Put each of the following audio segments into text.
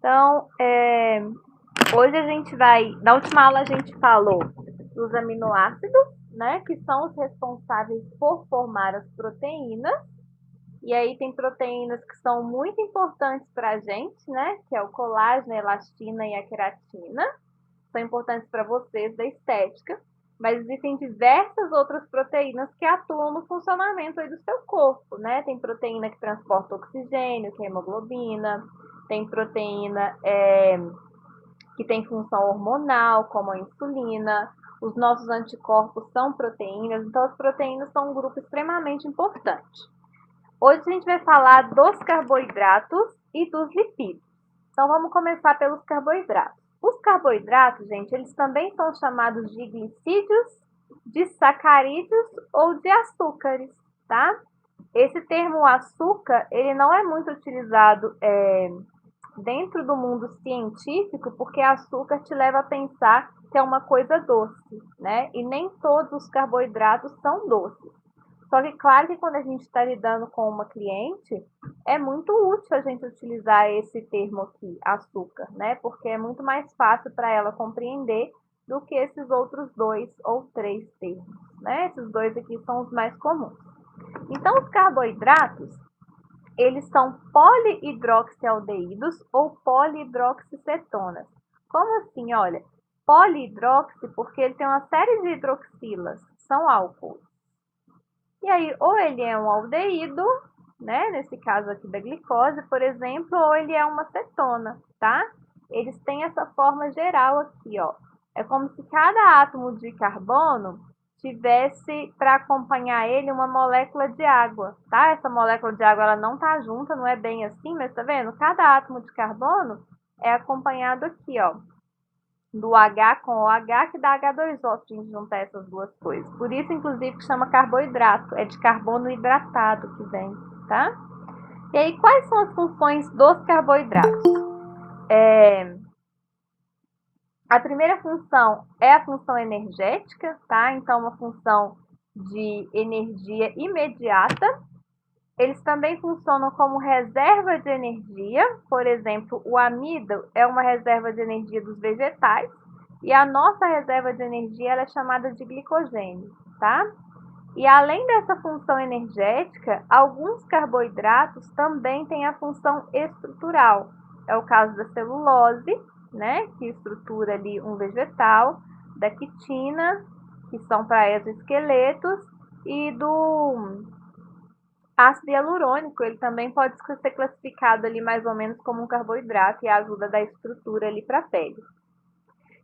Então, hoje a gente vai... Na última aula a gente falou dos aminoácidos, né? Que são os responsáveis por formar as proteínas. E aí tem proteínas que são muito importantes para a gente, né? Que é o colágeno, a elastina e a queratina. São importantes para vocês da estética. Mas existem diversas outras proteínas que atuam no funcionamento aí do seu corpo, né? Tem proteína que transporta oxigênio, que é a hemoglobina. Tem proteína que tem função hormonal, como a insulina. Os nossos anticorpos são proteínas. Então, as proteínas são um grupo extremamente importante. Hoje a gente vai falar dos carboidratos e dos lipídios. Então, vamos começar pelos carboidratos. Os carboidratos, gente, eles também são chamados de glicídios, de sacarídeos ou de açúcares, tá? Esse termo açúcar, ele não é muito utilizado dentro do mundo científico, porque açúcar te leva a pensar que é uma coisa doce, né? E nem todos os carboidratos são doces. Só que, claro que quando a gente está lidando com uma cliente, é muito útil a gente utilizar esse termo aqui, açúcar, né? Porque é muito mais fácil para ela compreender do que esses outros 2 ou 3 termos, né? Esses 2 aqui são os mais comuns. Então, os carboidratos, eles são polihidroxialdeídos ou polihidroxicetonas. Como assim? Olha, polihidroxi porque ele tem uma série de hidroxilas, são álcools. E aí, ou ele é um aldeído, né? Nesse caso aqui da glicose, por exemplo, ou ele é uma cetona, tá? Eles têm essa forma geral aqui, ó. É como se cada átomo de carbono tivesse para acompanhar ele uma molécula de água, tá? Essa molécula de água ela não tá junta, não é bem assim, mas tá vendo? Cada átomo de carbono é acompanhado aqui, ó, do H com o H, que dá H2O, se a gente juntar essas duas coisas. Por isso, inclusive, que chama carboidrato. É de carbono hidratado que vem, tá? E aí, quais são as funções dos carboidratos? A primeira função é a função energética, tá? Então, uma função de energia imediata. Eles também funcionam como reserva de energia. Por exemplo, o amido é uma reserva de energia dos vegetais. E a nossa reserva de energia ela é chamada de glicogênio, tá? E além dessa função energética, alguns carboidratos também têm a função estrutural. É o caso da celulose, né, que estrutura ali um vegetal, da quitina, que são para exoesqueletos, e do ácido hialurônico, ele também pode ser classificado ali mais ou menos como um carboidrato e ajuda da estrutura ali para a pele.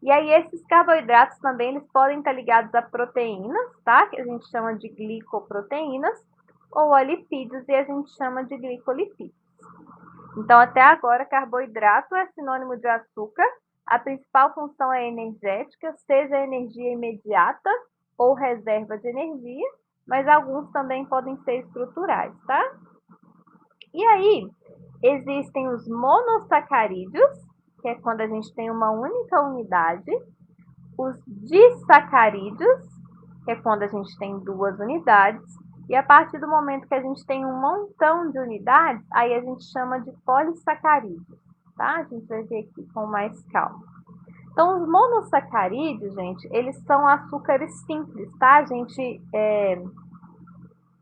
E aí esses carboidratos também eles podem estar ligados a proteínas, tá? Que a gente chama de glicoproteínas, ou a lipídios e a gente chama de glicolipídios. Então até agora carboidrato é sinônimo de açúcar. A principal função é energética, seja energia imediata ou reserva de energia, mas alguns também podem ser estruturais, tá? E aí existem os monossacarídeos, que é quando a gente tem uma única unidade, os disacarídeos, que é quando a gente tem 2 unidades, e a partir do momento que a gente tem um montão de unidades, aí a gente chama de polissacarídeos, tá? A gente vai ver aqui com mais calma. Então, os monossacarídeos, gente, eles são açúcares simples, tá?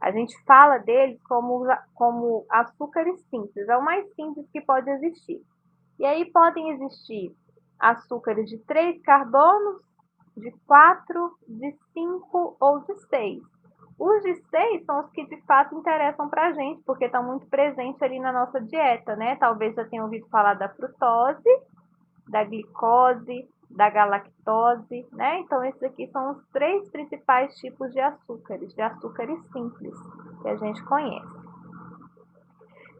A gente fala deles como açúcares simples, é o mais simples que pode existir. E aí podem existir açúcares de 3 carbonos, de 4, de 5 ou de 6. Os de 6 são os que de fato interessam para a gente, porque estão muito presentes ali na nossa dieta, né? Talvez já tenham ouvido falar da frutose, da glicose, da galactose, né? Então, esses aqui são os 3 principais tipos de açúcares simples, que a gente conhece.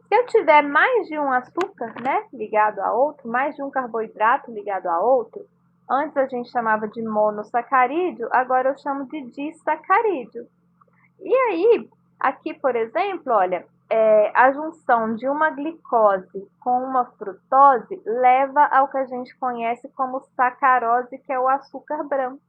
Se eu tiver mais de um açúcar, né, ligado a outro, mais de um carboidrato ligado a outro, antes a gente chamava de monossacarídeo, agora eu chamo de disacarídeo. E aí, aqui, por exemplo, olha, a junção de uma glicose com uma frutose leva ao que a gente conhece como sacarose, que é o açúcar branco.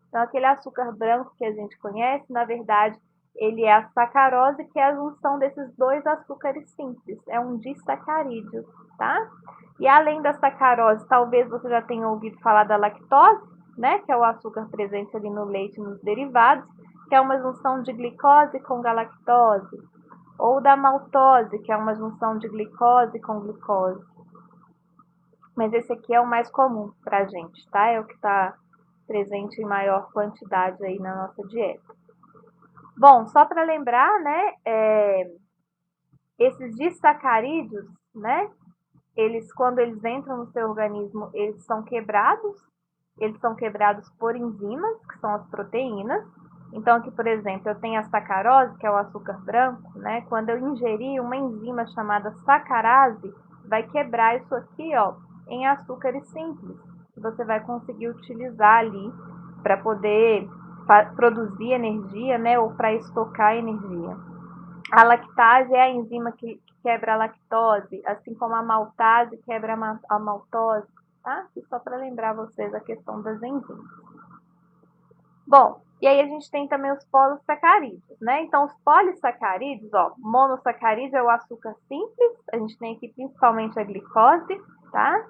Então, aquele açúcar branco que a gente conhece, na verdade, ele é a sacarose, que é a junção desses 2 açúcares simples. É um disacarídeo, tá? E além da sacarose, talvez você já tenha ouvido falar da lactose, né, que é o açúcar presente ali no leite e nos derivados, que é uma junção de glicose com galactose, ou da maltose, que é uma junção de glicose com glicose. Mas esse aqui é o mais comum pra gente, tá? É o que está presente em maior quantidade aí na nossa dieta. Bom, só para lembrar, né, esses disacarídeos, né, quando eles entram no seu organismo, eles são quebrados por enzimas, que são as proteínas. Então, aqui, por exemplo, eu tenho a sacarose, que é o açúcar branco, né? Quando eu ingerir uma enzima chamada sacarase, vai quebrar isso aqui, ó, em açúcares simples, que você vai conseguir utilizar ali para poder produzir energia, né? Ou para estocar energia. A lactase é a enzima que quebra a lactose, assim como a maltase quebra a maltose, tá? E só para lembrar vocês a questão das enzimas. Bom, e aí a gente tem também os polissacarídeos, né? Então, os polissacarídeos, ó, monossacarídeo é o açúcar simples, a gente tem aqui principalmente a glicose, tá?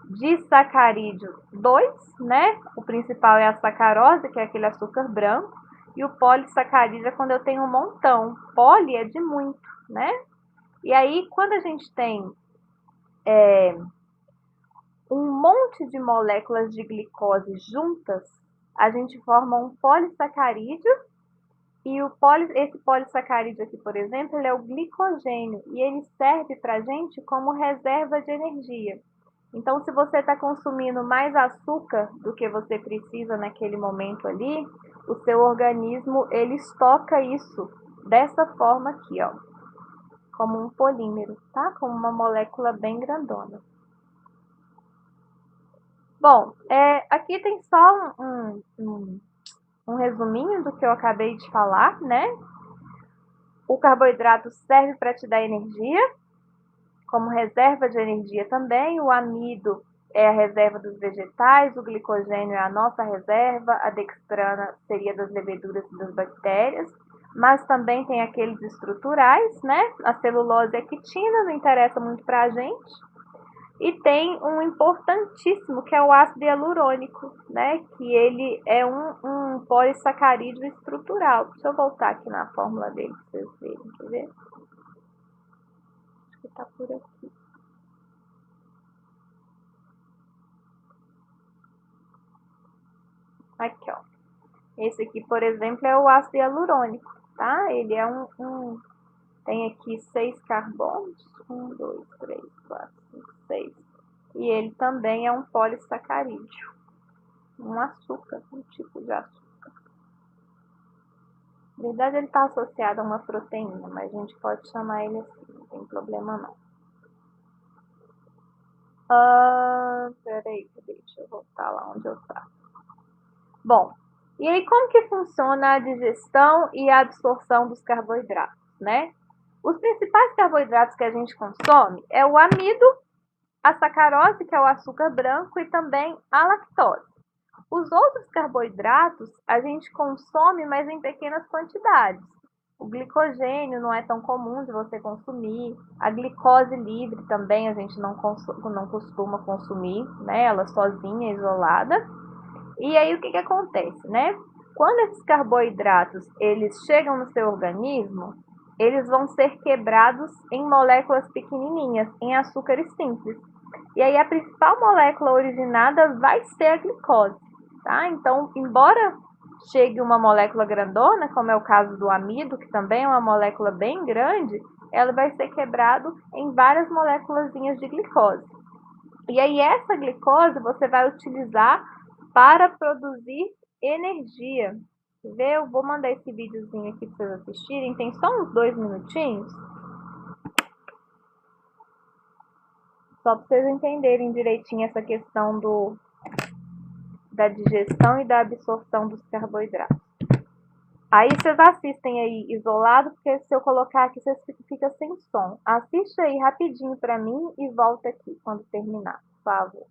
Disacarídeo 2, né? O principal é a sacarose, que é aquele açúcar branco, e o polissacarídeo é quando eu tenho um montão. Poli é de muito, né? E aí, quando a gente tem um monte de moléculas de glicose juntas, a gente forma um polissacarídeo. E esse polissacarídeo aqui, por exemplo, ele é o glicogênio e ele serve para a gente como reserva de energia. Então, se você está consumindo mais açúcar do que você precisa naquele momento ali, o seu organismo ele estoca isso dessa forma aqui, ó, como um polímero, tá? Como uma molécula bem grandona. Bom, aqui tem só um resuminho do que eu acabei de falar, né? O carboidrato serve para te dar energia, como reserva de energia também. O amido é a reserva dos vegetais, o glicogênio é a nossa reserva, a dextrana seria das leveduras e das bactérias, mas também tem aqueles estruturais, né? A celulose e a quitina não interessa muito para a gente. E tem um importantíssimo, que é o ácido hialurônico, né? Que ele é um polissacarídeo estrutural. Deixa eu voltar aqui na fórmula dele para vocês verem, quer ver? Acho que tá por aqui. Aqui, ó. Esse aqui, por exemplo, é o ácido hialurônico, tá? Ele é tem aqui 6 carbonos. 1, 2, 3, 4, 5, 6. E ele também é um polissacarídeo. Um açúcar, um tipo de açúcar. Na verdade, ele está associado a uma proteína, mas a gente pode chamar ele assim, não tem problema não. Peraí, deixa eu voltar lá onde eu estava. Bom, e aí como que funciona a digestão e a absorção dos carboidratos, né? Os principais carboidratos que a gente consome é o amido, a sacarose, que é o açúcar branco, e também a lactose. Os outros carboidratos a gente consome, mas em pequenas quantidades. O glicogênio não é tão comum de você consumir. A glicose livre também a gente não costuma consumir, né? Ela sozinha, isolada. E aí o que acontece, né? Quando esses carboidratos eles chegam no seu organismo, eles vão ser quebrados em moléculas pequenininhas, em açúcares simples. E aí a principal molécula originada vai ser a glicose, tá? Então, embora chegue uma molécula grandona, como é o caso do amido, que também é uma molécula bem grande, ela vai ser quebrado em várias moléculazinhas de glicose. E aí essa glicose você vai utilizar para produzir energia. Quer ver? Eu vou mandar esse videozinho aqui para vocês assistirem. Tem só uns 2 minutinhos. Só para vocês entenderem direitinho essa questão da digestão e da absorção dos carboidratos. Aí vocês assistem aí isolado, porque se eu colocar aqui, vocês ficam sem som. Assiste aí rapidinho para mim e volta aqui quando terminar, por favor.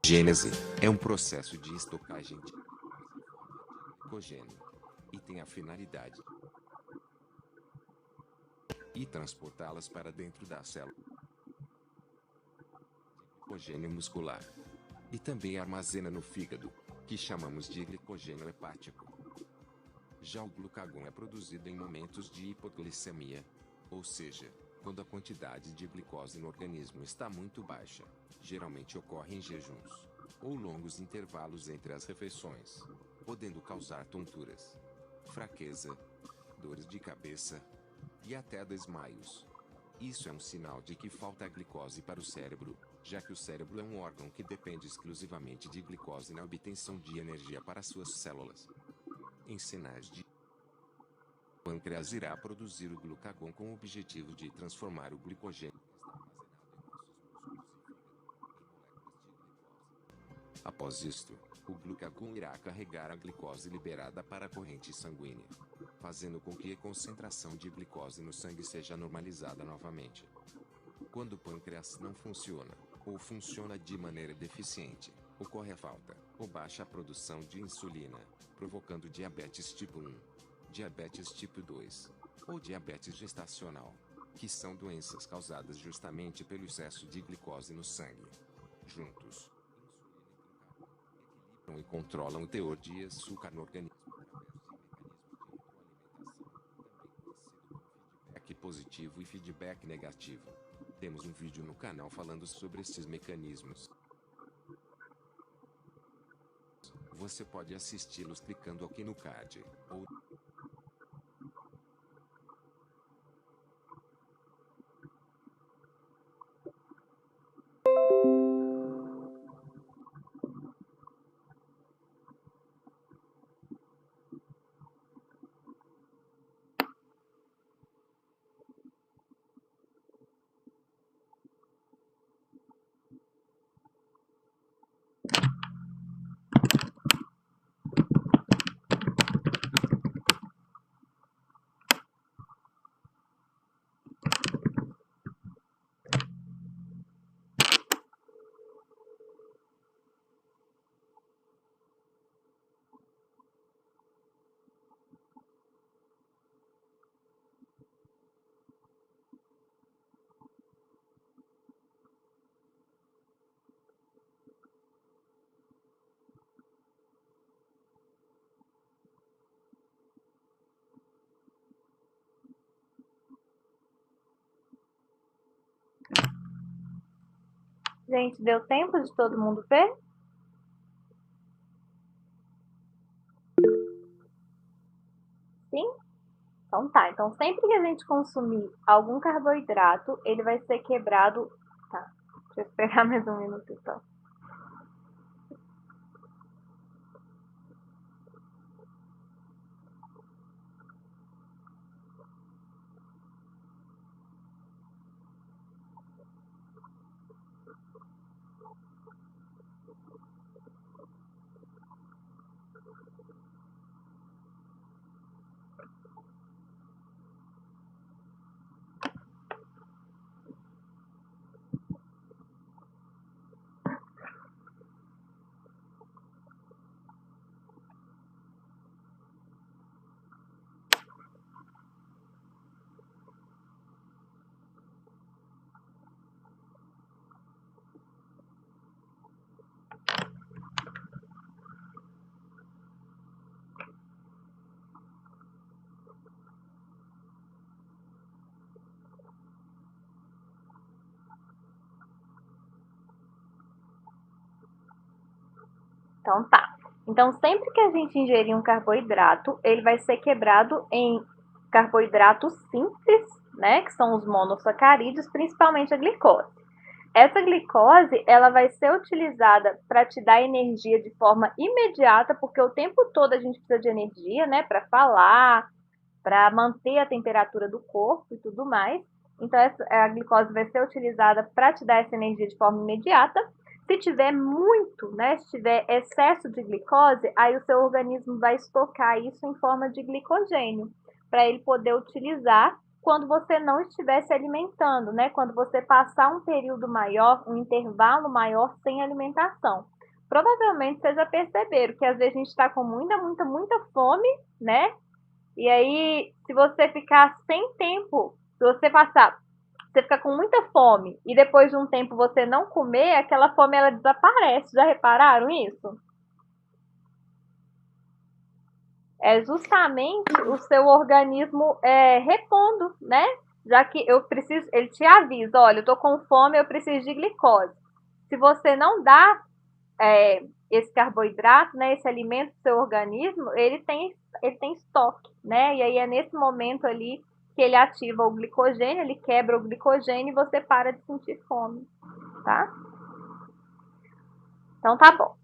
Gênese é um processo de estocagem de glicogênio e tem a finalidade de transportá-las para dentro da célula. Glicogênio muscular e também armazena no fígado, que chamamos de glicogênio hepático. Já o glucagon é produzido em momentos de hipoglicemia, ou seja, quando a quantidade de glicose no organismo está muito baixa. Geralmente ocorre em jejuns ou longos intervalos entre as refeições, podendo causar tonturas, fraqueza, dores de cabeça e até desmaios. Isso é um sinal de que falta glicose para o cérebro, já que o cérebro é um órgão que depende exclusivamente de glicose na obtenção de energia para suas células. Em sinais de o pâncreas irá produzir o glucagon com o objetivo de transformar o glicogênio Após isto, o glucagon irá carregar a glicose liberada para a corrente sanguínea, fazendo com que a concentração de glicose no sangue seja normalizada novamente. Quando o pâncreas não funciona, ou funciona de maneira deficiente, ocorre a falta ou baixa produção de insulina, provocando diabetes tipo 1, diabetes tipo 2, ou diabetes gestacional, que são doenças causadas justamente pelo excesso de glicose no sangue. Juntos, e controlam o teor de açúcar no organismo através de mecanismos de retroalimentação, também conhecido como feedback positivo e feedback negativo. Temos um vídeo no canal falando sobre esses mecanismos. Você pode assisti-los clicando aqui no card, ou Gente, deu tempo de todo mundo ver? Sim? Então tá, então sempre que a gente consumir algum carboidrato, ele vai ser quebrado. Tá, deixa eu esperar mais um minuto então. Então tá. Então sempre que a gente ingerir um carboidrato, ele vai ser quebrado em carboidratos simples, né, que são os monossacarídeos, principalmente a glicose. Essa glicose, ela vai ser utilizada para te dar energia de forma imediata, porque o tempo todo a gente precisa de energia, né, para falar, para manter a temperatura do corpo e tudo mais. Então a glicose vai ser utilizada para te dar essa energia de forma imediata. Se tiver muito, né, se tiver excesso de glicose, aí o seu organismo vai estocar isso em forma de glicogênio, para ele poder utilizar quando você não estiver se alimentando, né? Quando você passar um período maior, um intervalo maior sem alimentação. Provavelmente vocês já perceberam que às vezes a gente está com muita fome, né? E aí, se você ficar sem tempo, se você passar, você ficar com muita fome e depois de um tempo você não comer, aquela fome ela desaparece. Já repararam isso? É justamente o seu organismo repondo, né? Já que eu preciso, ele te avisa, olha, eu tô com fome, eu preciso de glicose. Se você não dá esse carboidrato, né, esse alimento do seu organismo, ele tem estoque, né? E aí é nesse momento ali que ele ativa o glicogênio, ele quebra o glicogênio e você para de sentir fome, tá? Então tá bom.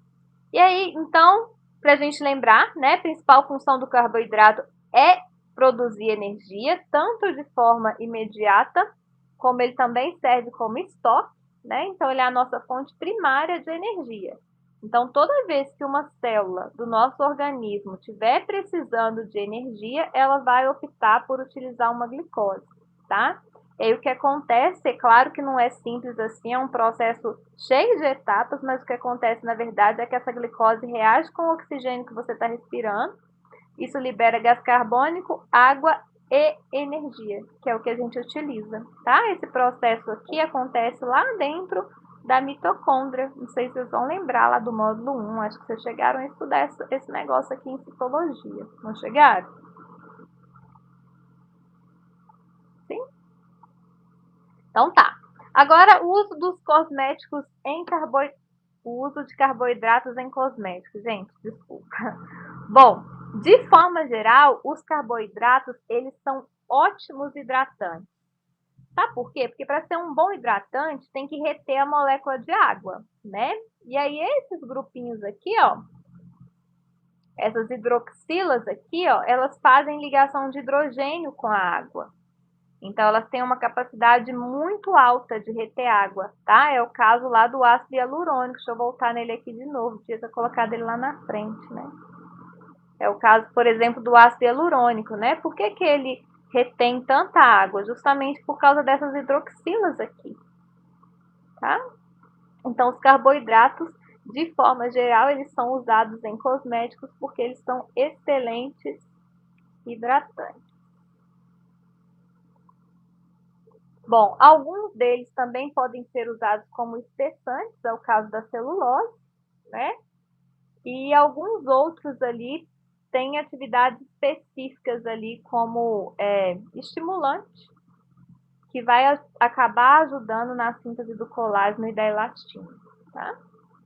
E aí, então, pra gente lembrar, né, a principal função do carboidrato é produzir energia, tanto de forma imediata, como ele também serve como estoque, né? Então ele é a nossa fonte primária de energia. Então, toda vez que uma célula do nosso organismo estiver precisando de energia, ela vai optar por utilizar uma glicose, tá? E aí o que acontece, é claro que não é simples assim, é um processo cheio de etapas, mas o que acontece na verdade é que essa glicose reage com o oxigênio que você está respirando, isso libera gás carbônico, água e energia, que é o que a gente utiliza, tá? Esse processo aqui acontece lá dentro da mitocôndria. Não sei se vocês vão lembrar lá do módulo 1, acho que vocês chegaram a estudar esse negócio aqui em citologia. Não chegaram? Sim? Então tá. Agora, o uso dos cosméticos em o uso de carboidratos em cosméticos, gente, desculpa. Bom, de forma geral, os carboidratos, eles são ótimos hidratantes. Sabe por quê? Porque para ser um bom hidratante, tem que reter a molécula de água, né? E aí esses grupinhos aqui, ó, essas hidroxilas aqui, ó, elas fazem ligação de hidrogênio com a água. Então, elas têm uma capacidade muito alta de reter água, tá? É o caso lá do ácido hialurônico. Deixa eu voltar nele aqui de novo. Tinha colocado ele lá na frente, né? É o caso, por exemplo, do ácido hialurônico, né? Por que que ele retém tanta água? Justamente por causa dessas hidroxilas aqui, tá? Então, os carboidratos, de forma geral, eles são usados em cosméticos porque eles são excelentes hidratantes. Bom, alguns deles também podem ser usados como espessantes, é o caso da celulose, né? E alguns outros ali têm atividades específicas ali como estimulante, que vai acabar ajudando na síntese do colágeno e da elastina, tá?